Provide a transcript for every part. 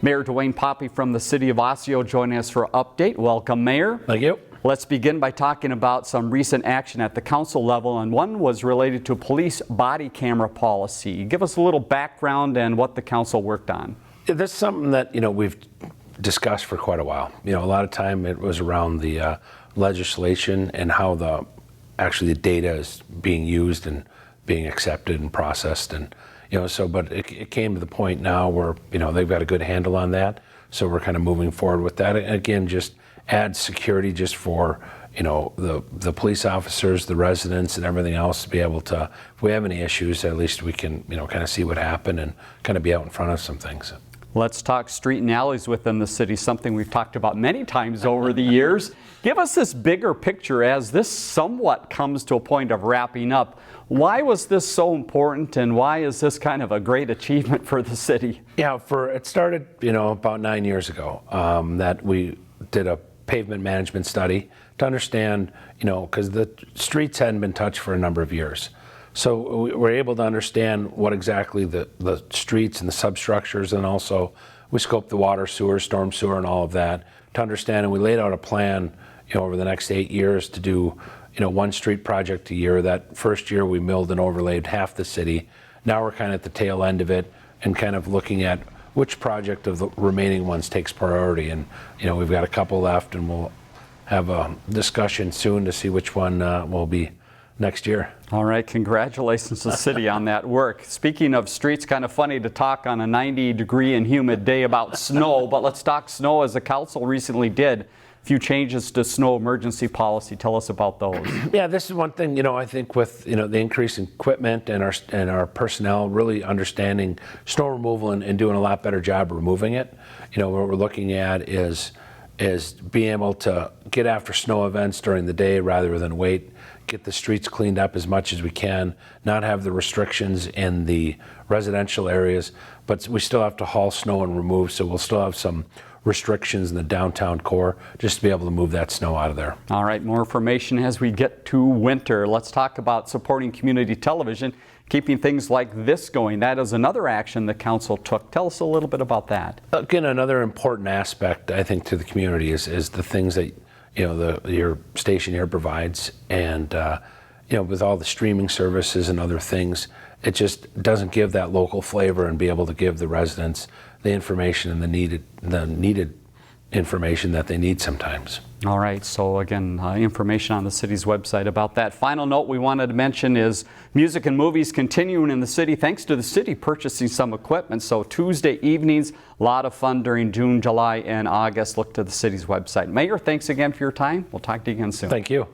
Mayor Dwayne Poppy from the city of Osseo joining us for an update. Welcome, Mayor. Thank you. Let's begin by talking about some recent action at the council level, and one was related to police body camera policy. Give us a little background and what the council worked on. This is something that we've discussed for quite a while. A lot of time it was around the legislation and how the data is being used and being accepted and processed, and but it came to the point now where they've got a good handle on that. So we're kind of moving forward with that. And again, just add security just for the police officers, the residents, and everything else to be able to, if we have any issues, at least we can kind of see what happened and kind of be out in front of some things. Let's talk street and alleys within the city, something we've talked about many times over the years. Give us this bigger picture as this somewhat comes to a point of wrapping up. Why was this so important, and why is this kind of a great achievement for the city? Yeah, it started about 9 years ago that we did a pavement management study to understand, because the streets hadn't been touched for a number of years. So we were able to understand what exactly the streets and the substructures, and also we scoped the water, sewer, storm sewer, and all of that to understand. And we laid out a plan, over the next 8 years to do, one street project a year. That first year we milled and overlaid half the city. Now we're kind of at the tail end of it and kind of looking at which project of the remaining ones takes priority. And we've got a couple left, and we'll have a discussion soon to see which one will be next year. All right, congratulations to the city on that work. Speaking of streets, kind of funny to talk on a 90-degree and humid day about snow, but let's talk snow as the council recently did. A few changes to snow emergency policy. Tell us about those. Yeah, this is one thing, I think with, the increase in equipment and our personnel really understanding snow removal and doing a lot better job removing it. What we're looking at is being able to get after snow events during the day rather than wait, get the streets cleaned up as much as we can, not have the restrictions in the residential areas, but we still have to haul snow and remove, so we'll still have some restrictions in the downtown core just to be able to move that snow out of there. All right, more information as we get to winter. Let's talk about supporting community television, keeping things like this going. That is another action the council took. Tell us a little bit about that. Again, another important aspect, I think, to the community is the things that your station here provides, and with all the streaming services and other things, it just doesn't give that local flavor and be able to give the residents the information and the needed information that they need sometimes. All right, so again, information on the city's website about that. Final note we wanted to mention is music and movies continuing in the city thanks to the city purchasing some equipment. So Tuesday evenings, a lot of fun during June, July, and August. Look to the city's website. Mayor, thanks again for your time. We'll talk to you again soon. Thank you.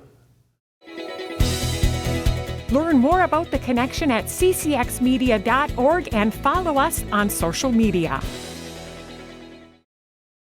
Learn more about The Connection at ccxmedia.org and follow us on social media.